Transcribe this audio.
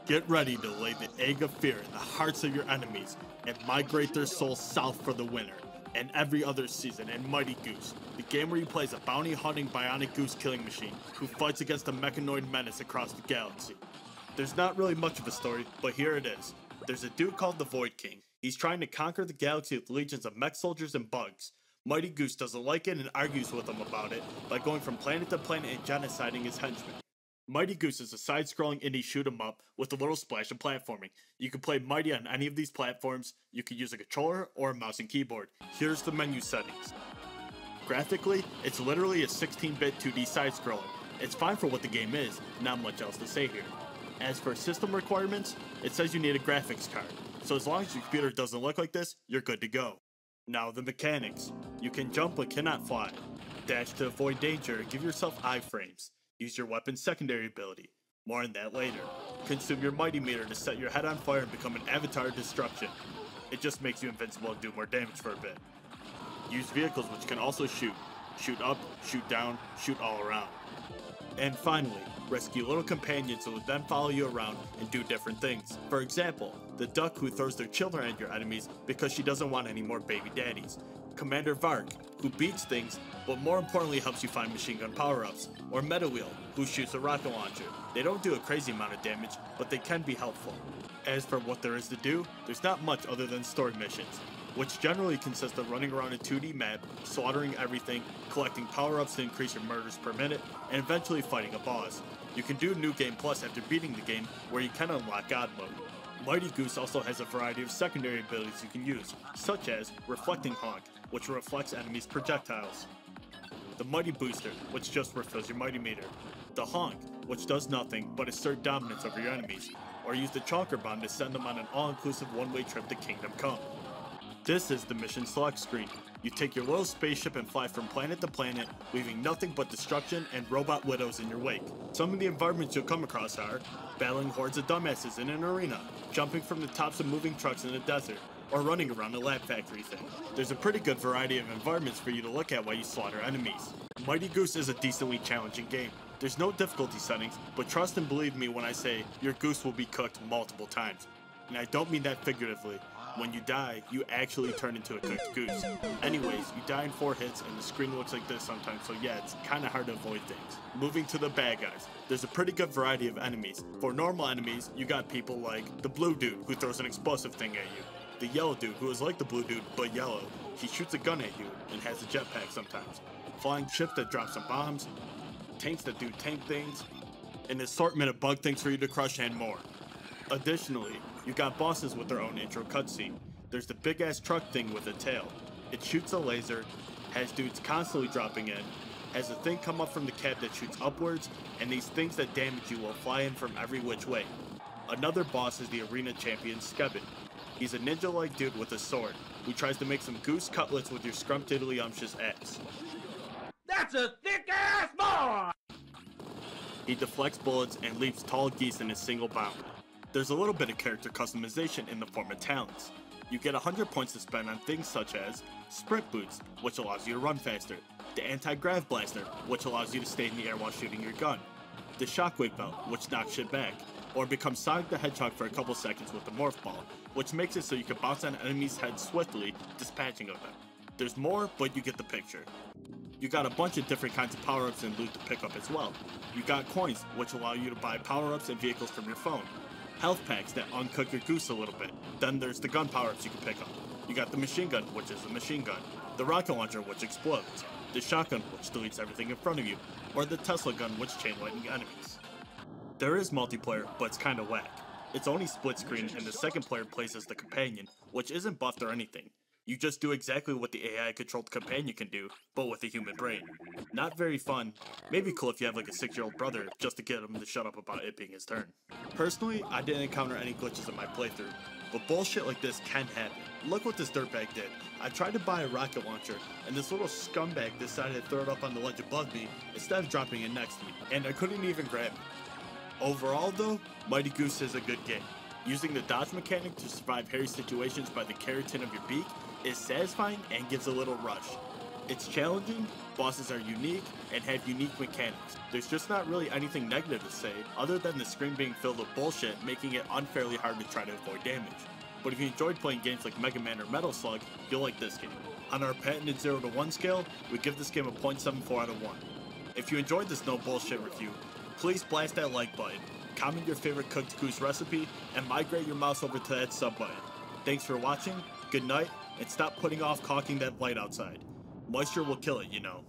Get ready to lay the egg of fear in the hearts of your enemies and migrate their souls south for the winter. And every other season in Mighty Goose, the game where you play as a bounty-hunting bionic goose killing machine who fights against a mechanoid menace across the galaxy. There's not really much of a story, but here it is. There's a dude called the Void King. He's trying to conquer the galaxy with legions of mech soldiers and bugs. Mighty Goose doesn't like it and argues with him about it by going from planet to planet and genociding his henchmen. Mighty Goose is a side-scrolling indie shoot-'em-up with a little splash of platforming. You can play Mighty on any of these platforms. You can use a controller or a mouse and keyboard. Here's the menu settings. Graphically, it's literally a 16-bit 2D side-scroller. It's fine for what the game is, not much else to say here. As for system requirements, it says you need a graphics card, so as long as your computer doesn't look like this, you're good to go. Now the mechanics. You can jump but cannot fly. Dash to avoid danger, give yourself iframes. Use your weapon's secondary ability. More on that later. Consume your Mighty Meter to set your head on fire and become an avatar of destruction. It just makes you invincible and do more damage for a bit. Use vehicles which can also shoot. Shoot up, shoot down, shoot all around. And finally, rescue little companions who will then follow you around and do different things. For example, the duck who throws their children at your enemies because she doesn't want any more baby daddies. Commander Vark, who beats things, but more importantly helps you find machine gun power-ups. Or Meta Wheel, who shoots a rocket launcher. They don't do a crazy amount of damage, but they can be helpful. As for what there is to do, there's not much other than story missions, which generally consist of running around a 2D map, slaughtering everything, collecting power-ups to increase your murders per minute, and eventually fighting a boss. You can do New Game Plus after beating the game, where you can unlock God Mode. Mighty Goose also has a variety of secondary abilities you can use, such as Reflecting Honk, which reflects enemies' projectiles. The Mighty Booster, which just refills your Mighty Meter. The Honk, which does nothing but assert dominance over your enemies, or use the Chonker Bomb to send them on an all-inclusive one-way trip to Kingdom Come. This is the mission select screen. You take your little spaceship and fly from planet to planet, leaving nothing but destruction and robot widows in your wake. Some of the environments you'll come across are battling hordes of dumbasses in an arena, jumping from the tops of moving trucks in the desert, or running around a lab factory thing. There's a pretty good variety of environments for you to look at while you slaughter enemies. Mighty Goose is a decently challenging game. There's no difficulty settings, but trust and believe me when I say your goose will be cooked multiple times. And I don't mean that figuratively. When you die, you actually turn into a cooked goose. Anyways, you die in 4 hits and the screen looks like this sometimes, so yeah, it's kinda hard to avoid things. Moving to the bad guys, there's a pretty good variety of enemies. For normal enemies, you got people like the blue dude who throws an explosive thing at you. The yellow dude who is like the blue dude but yellow. He shoots a gun at you and has a jetpack sometimes. Flying ships that drop some bombs, tanks that do tank things, an assortment of bug things for you to crush and more. Additionally, you got bosses with their own intro cutscene. There's the big ass truck thing with a tail. It shoots a laser, has dudes constantly dropping in, has a thing come up from the cab that shoots upwards, and these things that damage you will fly in from every which way. Another boss is the arena champion Skebbin. He's a ninja-like dude with a sword, who tries to make some goose cutlets with your scrumptiddlyumptious ass. That's a thick-ass boy! He deflects bullets and leaps tall geese in a single bound. There's a little bit of character customization in the form of talents. You get 100 points to spend on things such as Sprint Boots, which allows you to run faster, the Anti-Grav Blaster, which allows you to stay in the air while shooting your gun, the Shockwave Belt, which knocks shit back, or become Sonic the Hedgehog for a couple seconds with the Morph Ball, which makes it so you can bounce on enemies' heads swiftly, dispatching of them. There's more, but you get the picture. You got a bunch of different kinds of power-ups and loot to pick up as well. You got coins, which allow you to buy power-ups and vehicles from your phone. Health packs that uncook your goose a little bit. Then there's the gun power-ups you can pick up. You got the machine gun, which is a machine gun, the rocket launcher, which explodes, the shotgun, which deletes everything in front of you, or the Tesla gun, which chain lightning enemies. There is multiplayer, but it's kinda whack. It's only split screen and the second player plays as the companion, which isn't buffed or anything. You just do exactly what the AI controlled companion can do, but with a human brain. Not very fun, maybe cool if you have like a 6-year-old brother just to get him to shut up about it being his turn. Personally, I didn't encounter any glitches in my playthrough, but bullshit like this can happen. Look what this dirtbag did. I tried to buy a rocket launcher, and this little scumbag decided to throw it up on the ledge above me instead of dropping it next to me, and I couldn't even grab it. Overall though, Mighty Goose is a good game. Using the dodge mechanic to survive hairy situations by the keratin of your beak is satisfying and gives a little rush. It's challenging, bosses are unique, and have unique mechanics. There's just not really anything negative to say, other than the screen being filled with bullshit, making it unfairly hard to try to avoid damage. But if you enjoyed playing games like Mega Man or Metal Slug, you'll like this game. On our patented 0 to 1 scale, we give this game a 0.74 out of 1. If you enjoyed this no bullshit review, please blast that like button, comment your favorite cooked goose recipe, and migrate your mouse over to that sub button. Thanks for watching, good night, and stop putting off caulking that light outside. Moisture will kill it, you know.